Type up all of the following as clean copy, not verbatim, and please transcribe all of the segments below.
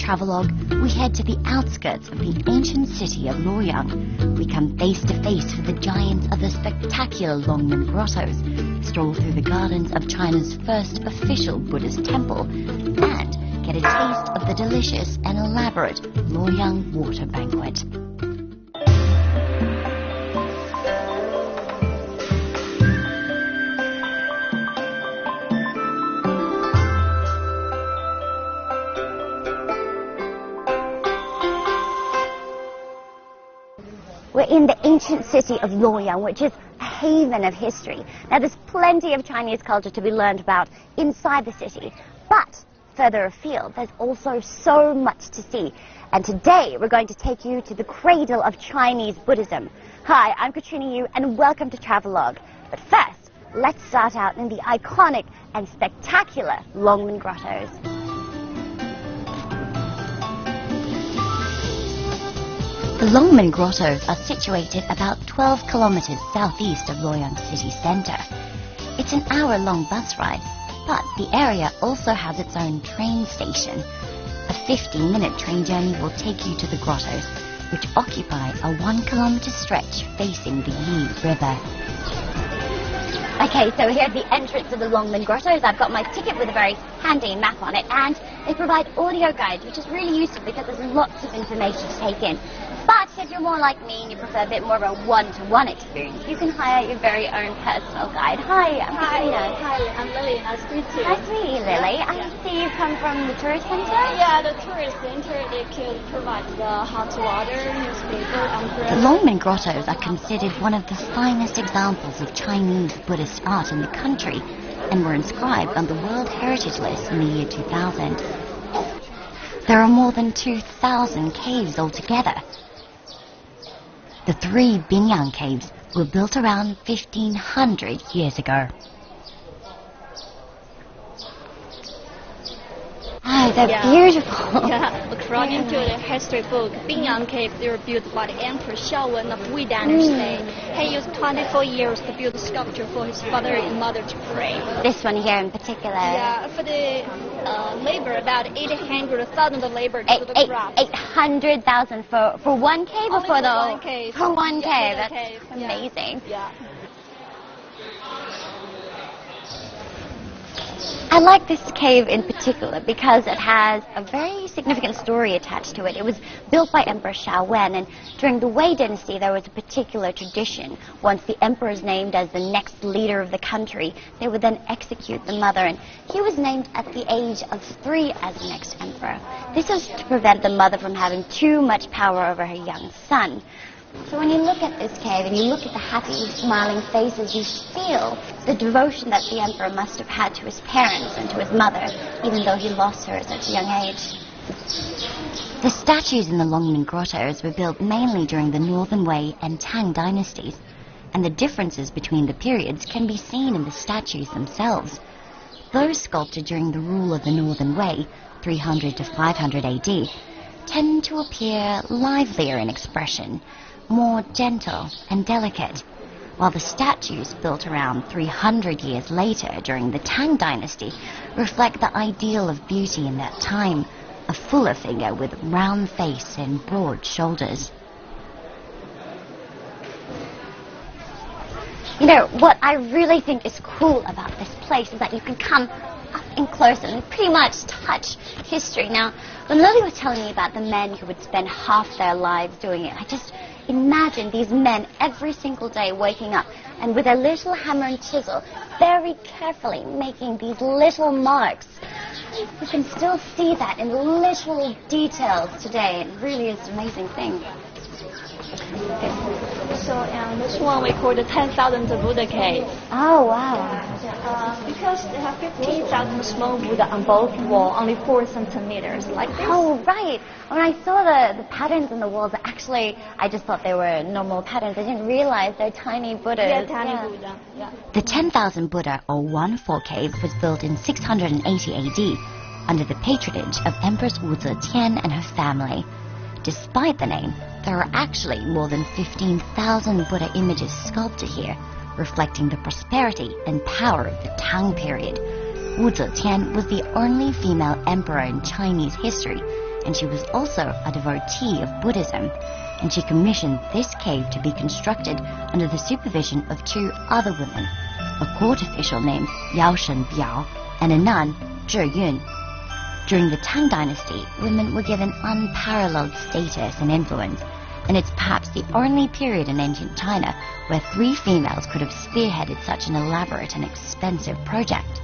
Travelogue, we head to the outskirts of the ancient city of Luoyang. We come face to face with the giants of the spectacular Longmen Grottos, stroll through the gardens of China's first official Buddhist temple, and get a taste of the delicious and elaborate Luoyang water banquet. We're in the ancient city of Luoyang, which is a haven of history. Now, there's plenty of Chinese culture to be learned about inside the city, but further afield, there's also so much to see. And today, we're going to take you to the cradle of Chinese Buddhism. Hi, I'm Katrina Yu, and welcome to Travelogue. But first, let's start out in the iconic and spectacular Longmen Grottos. The Longmen Grottos are situated about 12 kilometers southeast of Luoyang city center. It's an hour-long bus ride, but the area also has its own train station. A 15-minute train journey will take you to the grottos, which occupy a 1-kilometer stretch facing the Yi River. Okay, so here's the entrance to the Longmen Grottos. I've got my ticket with a very handy map on it, and they provide audio guides, which is really useful because there's lots of information to take in. But if you're more like me and you prefer a bit more of a one-to-one experience, you can hire your very own personal guide. Hi, I'm Katrina. Hi, I'm Lily. Nice to meet you. Nice to meet you, Lily. I see you come from the tourist center? Yeah, the tourist center, they could provide the hot water, newspaper, umbrella. The Longmen Grottos are considered one of the finest examples of Chinese Buddhist art in the country and were inscribed on the World Heritage List in the year 2000. There are more than 2,000 caves altogether. The 3 Binyang caves were built around 1,500 years ago. Oh, they're beautiful. Yeah, according to the history book, Binyang caves they were built by the Emperor Xiaowen of Wei Dynasty. He used 24 years to build a sculpture for his father and mother to pray. This one here in particular. Yeah, for the labor, about 800,000 labor to the craft. 800,000 for one cave or Only for the one cave. For one Yeah, cave. for That's the cave. amazing. Yeah. I like this cave in particular because it has a very significant story attached to it. It was built by Emperor Xiaowen, and during the Wei Dynasty there was a particular tradition. Once the emperor is named as the next leader of the country, they would then execute the mother, and he was named at the age of 3 as the next emperor. This was to prevent the mother from having too much power over her young son. So when you look at this cave and you look at the happy, smiling faces, you feel the devotion that the emperor must have had to his parents and to his mother, even though he lost her at such a young age. The statues in the Longmen Grottos were built mainly during the Northern Wei and Tang dynasties, and the differences between the periods can be seen in the statues themselves. Those sculpted during the rule of the Northern Wei, 300 to 500 AD, tend to appear livelier in expression, more gentle and delicate, while the statues built around 300 years later during the Tang dynasty reflect the ideal of beauty in that time, a fuller figure with round face and broad shoulders. You know, what I really think is cool about this place is that you can come up and close and pretty much touch history. Now, when Lily was telling me about the men who would spend half their lives doing it, I just imagine these men every single day waking up and with their little hammer and chisel very carefully making these little marks. You can still see that in little details today. It really is an amazing thing. So, and this one we call the 10,000 Buddha cave. Oh, wow. Because they have 15,000 small Buddha on both walls, only 4 centimeters, like this. Oh, right. When I saw the patterns on the walls, actually, I just thought they were normal patterns. I didn't realize they're tiny Buddhas. Yeah, tiny Buddha. Yeah. The 10,000 Buddha or 1-4 cave was built in 680 AD under the patronage of Empress Wu Zetian and her family. Despite the name, there are actually more than 15,000 Buddha images sculpted here, reflecting the prosperity and power of the Tang period. Wu Zetian was the only female emperor in Chinese history and she was also a devotee of Buddhism, and she commissioned this cave to be constructed under the supervision of two other women, a court official named Yao Shen Biao and a nun, Zhi Yun. During the Tang Dynasty, women were given unparalleled status and influence, and it's perhaps the only period in ancient China where 3 females could have spearheaded such an elaborate and expensive project.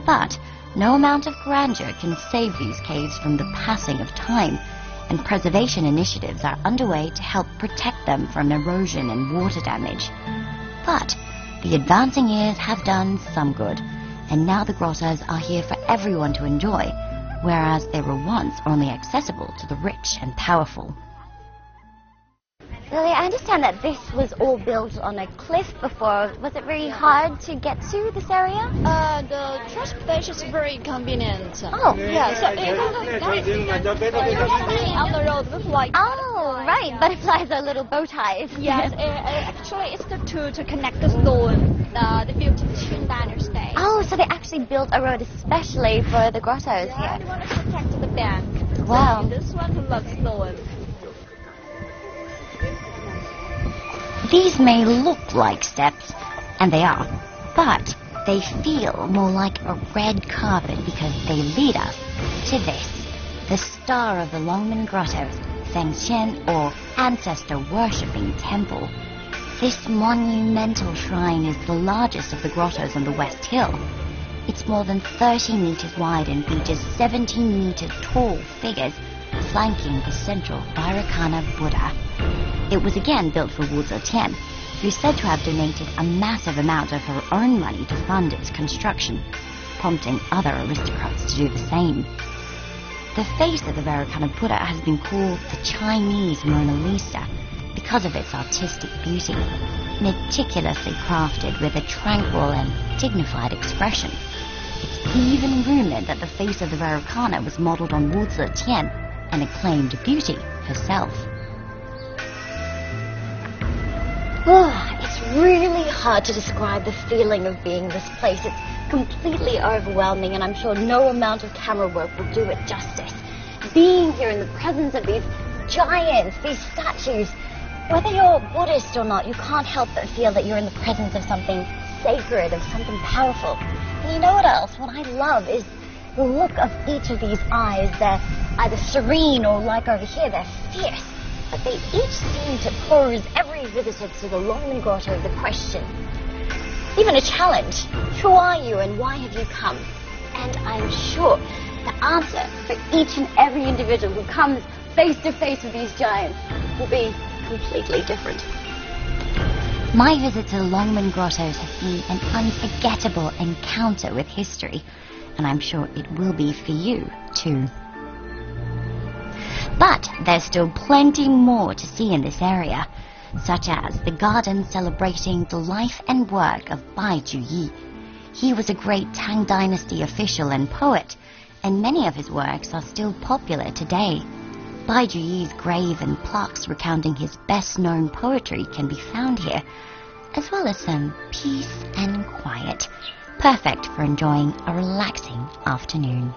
But no amount of grandeur can save these caves from the passing of time, and preservation initiatives are underway to help protect them from erosion and water damage. But the advancing years have done some good, and now the grottos are here for everyone to enjoy, whereas they were once only accessible to the rich and powerful. Lily, I understand that this was all built on a cliff before. Was it very hard to get to this area? The transportation is very convenient. Oh. Yeah, so you're on the road with like Oh, right. Butterflies are little bow ties. Yes, actually it's the tool to connect the stone, the built in the Qing Dynasty. Oh, so they actually built a road especially for the grottos Yeah, they here. want to protect the bank. Wow. So this one looks stone. These may look like steps, and they are, but they feel more like a red carpet because they lead us to this, the star of the Longmen Grottos, Fengxian, or ancestor worshipping temple. This monumental shrine is the largest of the grottos on the West Hill. It's more than 30 meters wide and features 17-meter tall figures flanking the central Vairocana Buddha. It was again built for Wu Zetian, who's said to have donated a massive amount of her own money to fund its construction, prompting other aristocrats to do the same. The face of the Vairocana Buddha has been called the Chinese Mona Lisa because of its artistic beauty, meticulously crafted with a tranquil and dignified expression. It's even rumored that the face of the Vairocana was modeled on Wu Zetian, an acclaimed beauty herself. Oh, it's really hard to describe the feeling of being in this place. It's completely overwhelming, and I'm sure no amount of camera work will do it justice. Being here in the presence of these giants, these statues, whether you're Buddhist or not, you can't help but feel that you're in the presence of something sacred, of something powerful. And you know what else? What I love is the look of each of these eyes. They're either serene or, like over here, they're fierce. But they each seem to pose every visitor to the Longmen Grotto the question, even a challenge. Who are you and why have you come? And I'm sure the answer for each and every individual who comes face to face with these giants will be completely different. My visit to the Longmen Grottos has been an unforgettable encounter with history, and I'm sure it will be for you too. But there's still plenty more to see in this area, such as the garden celebrating the life and work of Bai Juyi. He was a great Tang Dynasty official and poet, and many of his works are still popular today. Bai Juyi's grave and plaques recounting his best-known poetry can be found here, as well as some peace and quiet, perfect for enjoying a relaxing afternoon.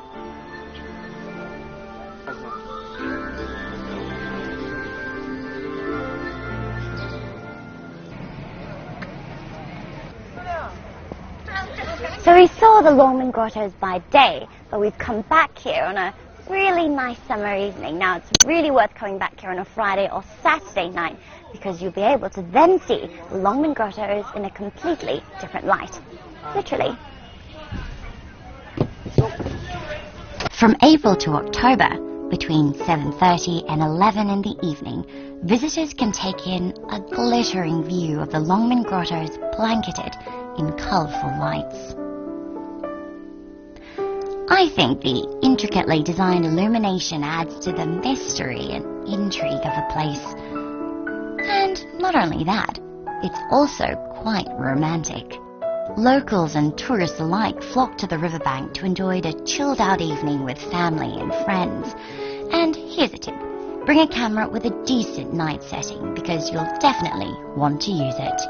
So we saw the Longmen Grottos by day, but we've come back here on a really nice summer evening. Now, it's really worth coming back here on a Friday or Saturday night because you'll be able to then see the Longmen Grottos in a completely different light. Literally. From April to October, between 7:30 and 11 in the evening, visitors can take in a glittering view of the Longmen Grottos blanketed in colourful lights. I think the intricately designed illumination adds to the mystery and intrigue of the place. And not only that, it's also quite romantic. Locals and tourists alike flock to the riverbank to enjoy a chilled-out evening with family and friends. And here's a tip. Bring a camera with a decent night setting because you'll definitely want to use it.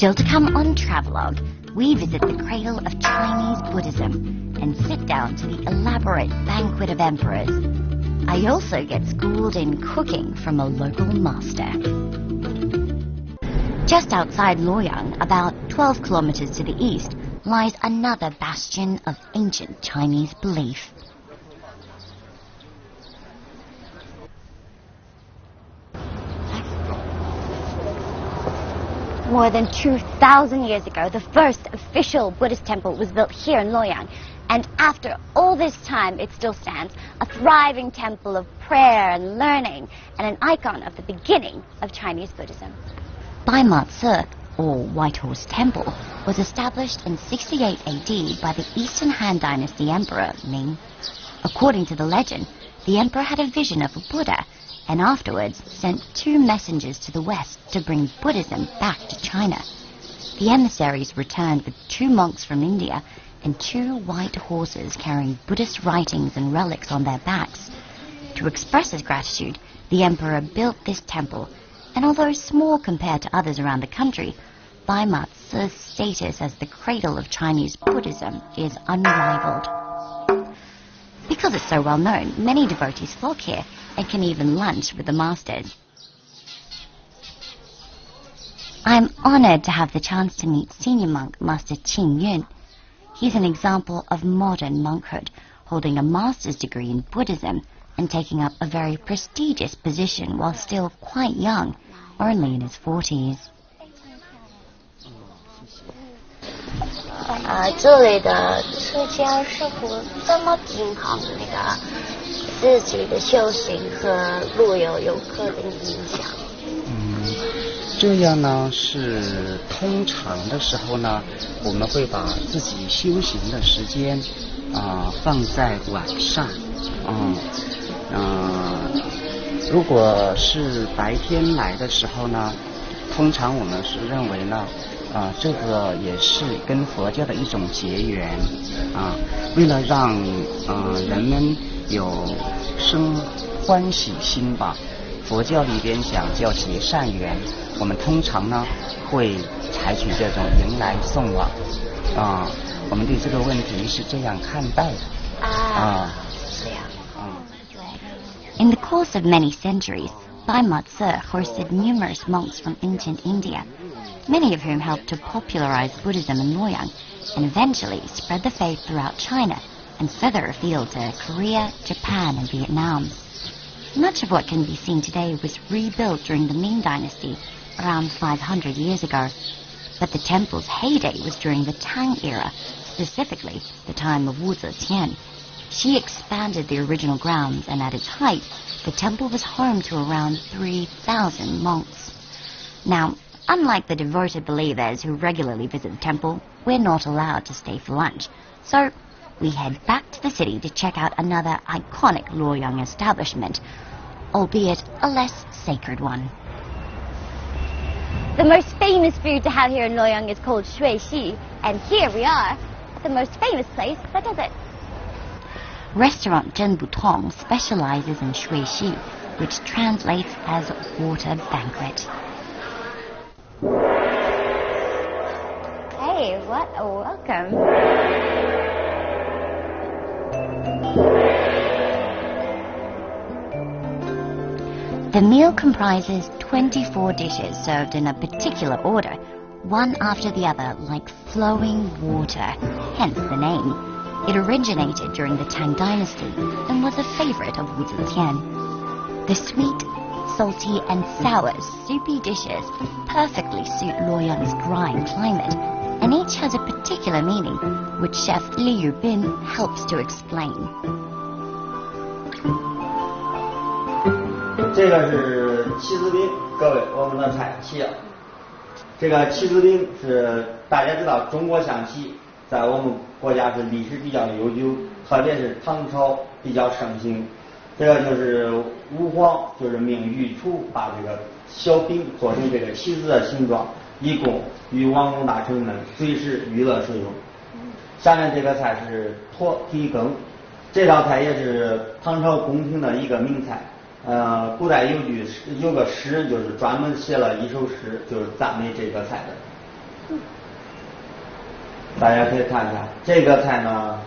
Still to come on Travelogue, we visit the cradle of Chinese Buddhism and sit down to the elaborate banquet of emperors. I also get schooled in cooking from a local master. Just outside Luoyang, about 12 kilometers to the east, lies another bastion of ancient Chinese belief. More than 2,000 years ago, the first official Buddhist temple was built here in Luoyang. And after all this time, it still stands, a thriving temple of prayer and learning, and an icon of the beginning of Chinese Buddhism. Bai Ma Tse, or White Horse Temple, was established in 68 AD by the Eastern Han Dynasty Emperor Ming. According to the legend, the emperor had a vision of a Buddha, and afterwards sent 2 messengers to the west to bring Buddhism back to China. The emissaries returned with 2 monks from India and 2 white horses carrying Buddhist writings and relics on their backs. To express his gratitude, the emperor built this temple, and although small compared to others around the country, Bai Ma Tse's status as the cradle of Chinese Buddhism is unrivaled. Because it's so well known, many devotees flock here and can even lunch with the masters. I'm honored to have the chance to meet senior monk Master Qing Yun. He's an example of modern monkhood, holding a master's degree in Buddhism and taking up a very prestigious position while still quite young, only in his 40s. 这里的出家师傅这么平衡那个自己的修行和路游游客的影响。这样呢是通常的时候呢，我们会把自己修行的时间放在晚上。如果是白天来的时候呢，通常我们是认为呢。这个也是跟佛教的一种结缘为了让人们有生欢喜心吧，佛教里边讲叫结善缘，我们通常呢会采取这种迎来送往我们对这个问题是这样看待的这样In the course of many centuries, Bai Ma Tse hosted numerous monks from ancient India, many of whom helped to popularize Buddhism in Luoyang and eventually spread the faith throughout China and further afield to Korea, Japan and Vietnam. Much of what can be seen today was rebuilt during the Ming Dynasty around 500 years ago, but the temple's heyday was during the Tang era, specifically the time of Wu Zetian. She expanded the original grounds, and at its height, the temple was home to around 3,000 monks. Now, unlike the devoted believers who regularly visit the temple, we're not allowed to stay for lunch. So we head back to the city to check out another iconic Luoyang establishment, albeit a less sacred one. The most famous food to have here in Luoyang is called shui xi, and here we are at the most famous place that does it. Restaurant Zhen Butong specializes in shui xi, which translates as water banquet. Hey, what a welcome. The meal comprises 24 dishes served in a particular order, one after the other like flowing water, hence the name. It originated during the Tang Dynasty and was a favorite of Wu Zetian. The sweet, salty and sour soupy dishes perfectly suit Luoyang's dry climate, and each has a particular meaning, which chef Li Yubin helps to explain. 这个是七字冰，各位，我们的菜齐了。这个七字冰是大家知道，中国象棋在我们国家是历史比较悠久，特别是唐朝比较盛行。这个就是吴黄，就是命御厨把这个小饼做成这个旗子的形状，以供与王公大臣们随时娱乐使用。下面这个菜是驼蹄羹，这道菜也是唐朝宫廷的一个名菜。古代有个诗人就是专门写了一首诗，就是赞美这个菜的。大家可以看看这个菜呢，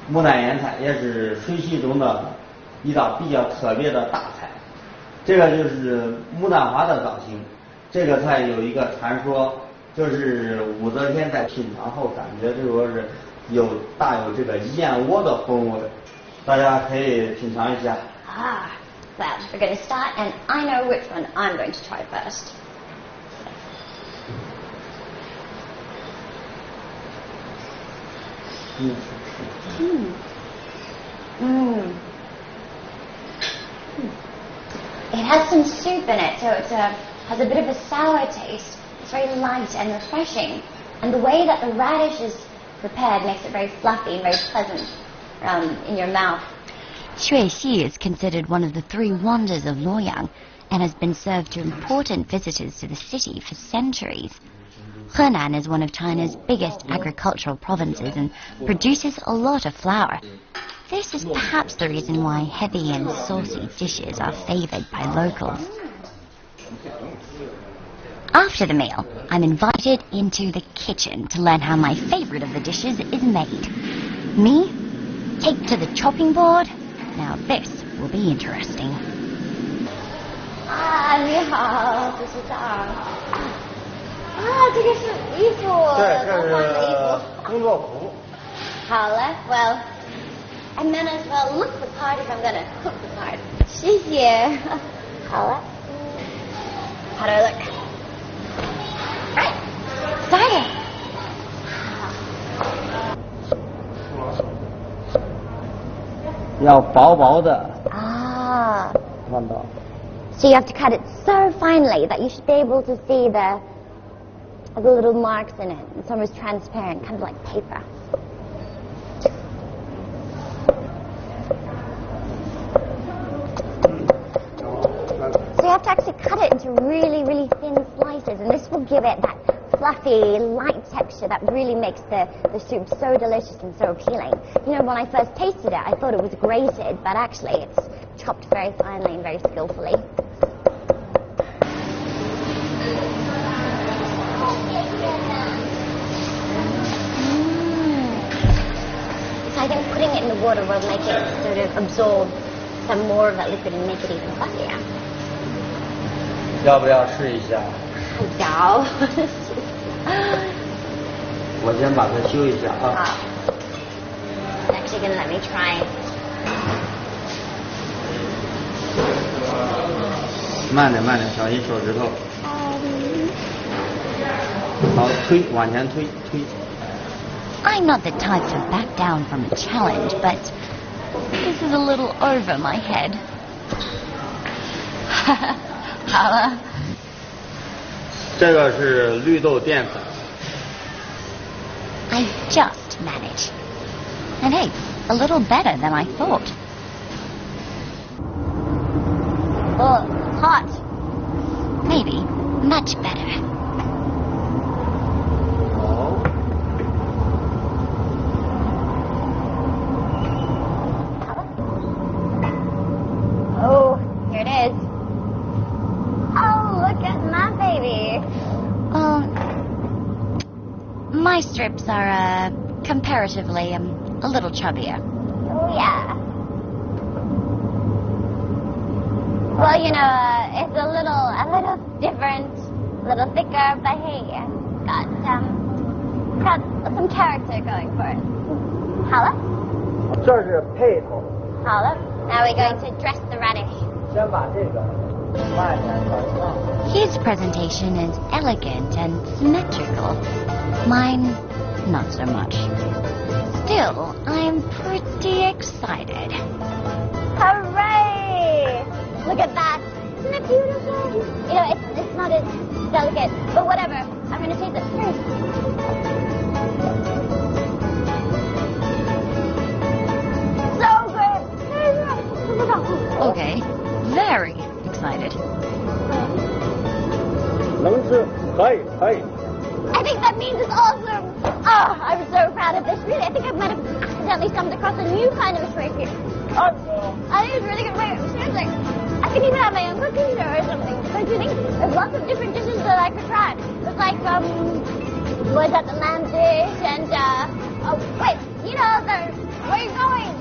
木乃岩菜也是水系中的一道比较特别的大菜。这个就是牡丹花的造型。这个菜有一个传说，就是武则天在品尝后感觉就说是大有这个燕窝的风味，大家可以品尝一下。Well, we're going to start, and I know which one I'm going to try first. It has some soup in it, so it has a bit of a sour taste. It's very light and refreshing. And the way that the radish is prepared makes it very fluffy and very pleasant in your mouth. Xuexi is considered one of the three wonders of Luoyang and has been served to important visitors to the city for centuries. Henan is one of China's biggest agricultural provinces and produces a lot of flour. This is perhaps the reason why heavy and saucy dishes are favored by locals. After the meal, I'm invited into the kitchen to learn how my favorite of the dishes is made. Me, take to the chopping board. Now this will be interesting. 你好，主席长。这个是衣服，对，这是工作服。好了 ，Well, I might as well look the part if I'm gonna cook the part. 谢谢。好了。How do I look? Right, started. 要薄薄的。看到。So you have to cut it so finely that you should be able to see the little marks in it. It's almost transparent, kind of like paper. So you have to actually cut it into really, really thin slices, and this will give it that fluffy, light texture that really makes the soup so delicious and so appealing. You know, when I first tasted it, I thought it was grated, but actually it's chopped very finely and very skillfully. So I think putting it in the water will make it sort of absorb some more of that liquid and make it even fluffier. 要不要试一下？要。我先把它修一下啊。好。Actually, gonna let me try. 慢点，慢点，小心手指头。好，推，往前推。 I'm not the type to back down from a challenge, but this is a little over my head. 好了。这个是绿豆淀粉。 I just managed. And hey, a little better than I thought. Oh, hot. Maybe much better. Oh, here it is. Oh, look at my baby. My strips are comparatively a little chubbier. Oh, yeah. Well, you know, it's a little different, a little thicker, but hey, got some character going for it. 好了。这是配头。好了。Now we're going to dress the radish. 先把这个慢点转上。 His presentation is elegant and symmetrical. Mine, not so much. Still, I'm pretty excited. Hooray! Look at that. Isn't it beautiful? You know, it's not as delicate, but whatever. I'm going to taste it first. So good! Okay, very excited. 能吃，可以。 I think that means it's awesome. Oh, I'm so proud of this. Really, I think I might have accidentally stumbled across a new kind of a choice here. I think it's really good. Wait, seriously, I could even have my own cooking show or something. Don't you think? There's lots of different dishes that I could try. It's like was at the landing and, oh, wait, you know, where are you going?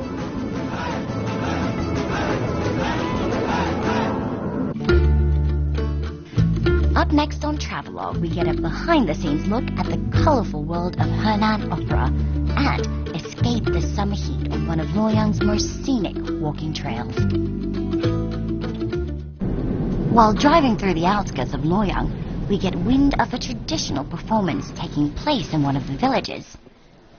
Up next on Travelogue, we get a behind-the-scenes look at the colourful world of Henan Opera and escape the summer heat on one of Luoyang's most scenic walking trails. While driving through the outskirts of Luoyang, we get wind of a traditional performance taking place in one of the villages.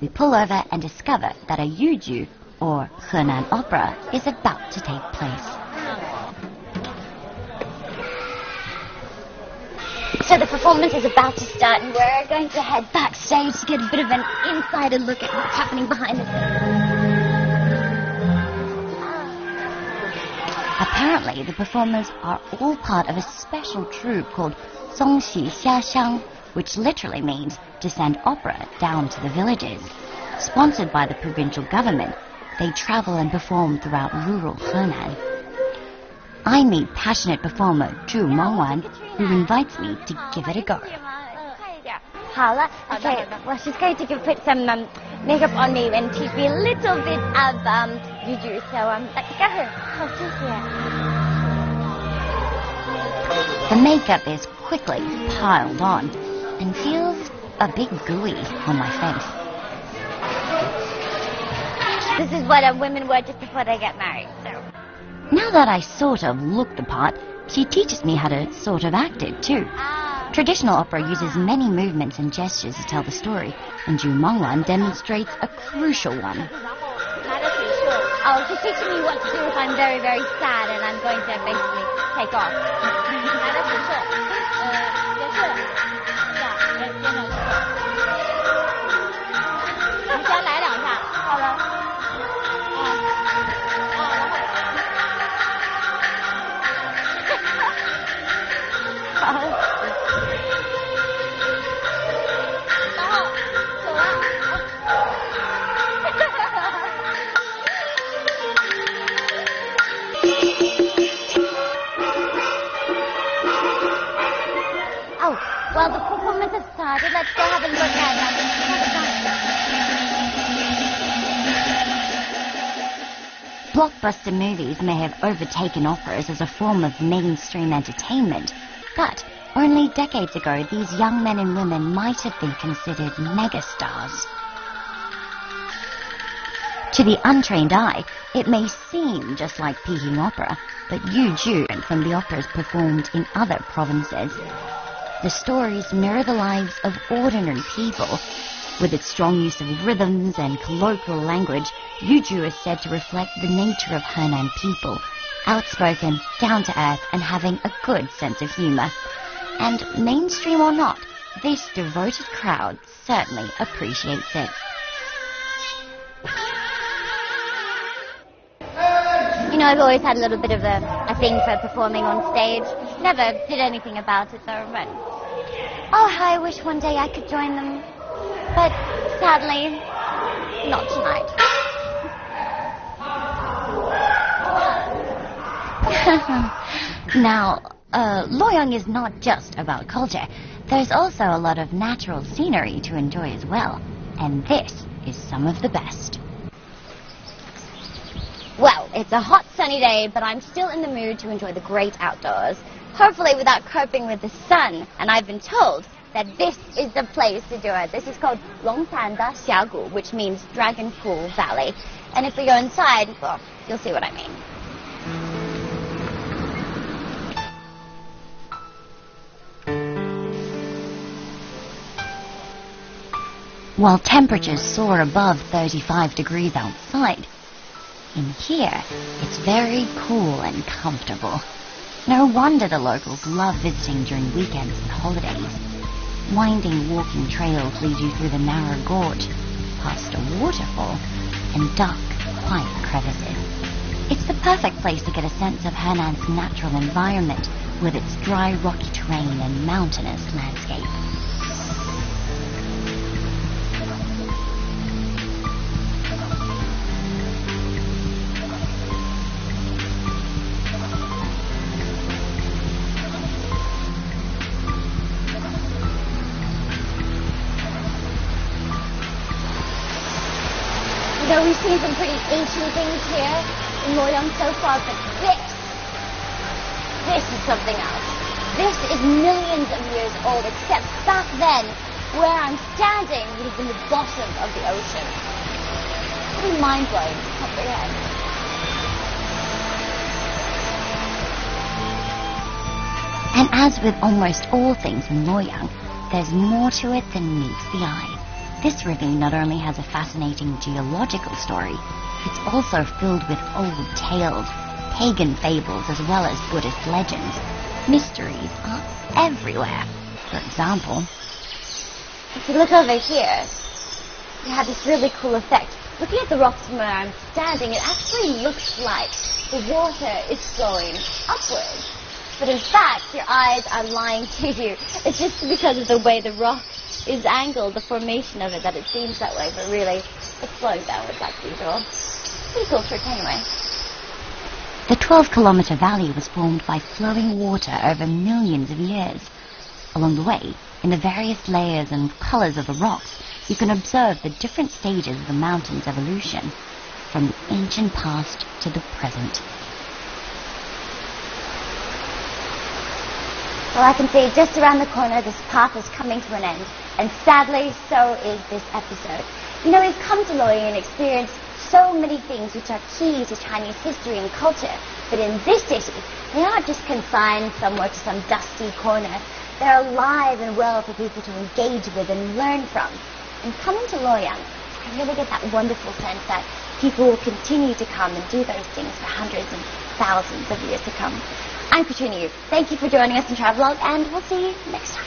We pull over and discover that a yuju, or Henan Opera, is about to take place. So the performance is about to start and we're going to head backstage to get a bit of an insider look at what's happening behind the scenes. Apparently, the performers are all part of a special troupe called Zongxi Xiaxiang, which literally means to send opera down to the villages. Sponsored by the provincial government, they travel and perform throughout rural Henan. I meet passionate performer Zhu Mangwan, who invites me to give it a go. Okay, well, she's going to put some makeup on me and teach me a little bit of juju. So, let's go. The makeup is quickly piled on and feels a bit gooey on my face. This is what women wear just before they get married, so. Now that I sort of look the part, she teaches me how to sort of act it too. Traditional opera uses many movements and gestures to tell the story, and Zhu Mangwan demonstrates a crucial one. Oh, she's teaching me what to do if I'm very, very sad and I'm going to basically take off. Well, the performance has started. Let's go have a look at it. Blockbuster movies may have overtaken operas as a form of mainstream entertainment, but only decades ago these young men and women might have been considered megastars. To the untrained eye, it may seem just like Peking opera, but yuju from the operas performed in other provinces. The stories mirror the lives of ordinary people. With its strong use of rhythms and colloquial language, yuju is said to reflect the nature of Henan people, outspoken, down-to-earth, and having a good sense of humour. And mainstream or not, this devoted crowd certainly appreciates it. You know, I've always had a little bit of a thing for performing on stage. Never did anything about it though, but oh, how I wish one day I could join them. But sadly, not tonight. Now, Luoyang is not just about culture. There's also a lot of natural scenery to enjoy as well. And this is some of the best. Well, it's a hot sunny day, but I'm still in the mood to enjoy the great outdoors. Hopefully without coping with the sun. And I've been told that this is the place to do it. This is called Longtan Da Xiagu, which means Dragon Pool Valley. And if we go inside, well, you'll see what I mean. While temperatures soar above 35 degrees outside, in here, it's very cool and comfortable. No wonder the locals love visiting during weekends and holidays. Winding walking trails lead you through the narrow gorge, past a waterfall, and dark, quiet crevices. It's the perfect place to get a sense of Henan's natural environment, with its dry, rocky terrain and mountainous landscape. You know, we've seen some pretty ancient things here in Loyang so far, but this is something else. This is millions of years old, except back then, where I'm standing would have been the bottom of the ocean. Pretty mind-blowing to comprehend. And as with almost all things in Loyang, there's more to it than meets the eye. This ravine not only has a fascinating geological story, it's also filled with old tales, pagan fables, as well as Buddhist legends. Mysteries are everywhere. For example, if you look over here, you have this really cool effect. Looking at the rocks from where I'm standing, it actually looks like the water is flowing upwards. But in fact, your eyes are lying to you. It's just because of the way the rock is angled, the formation of it, that it seems that way, but really, it's flowing downwards like usual. Pretty cool trick anyway. The 12-kilometer valley was formed by flowing water over millions of years. Along the way, in the various layers and colors of the rocks, you can observe the different stages of the mountain's evolution, from the ancient past to the present. Well, I can see just around the corner this path is coming to an end, and sadly, so is this episode. You know, we've come to Loyang and experienced so many things which are key to Chinese history and culture, but in this city, they aren't just confined somewhere to some dusty corner. They're alive and well for people to engage with and learn from. And coming to Loyang, I really get that wonderful sense that people will continue to come and do those things for hundreds and thousands of years to come. I'm Katrina Yu. Thank you for joining us in Travelogue, and we'll see you next time.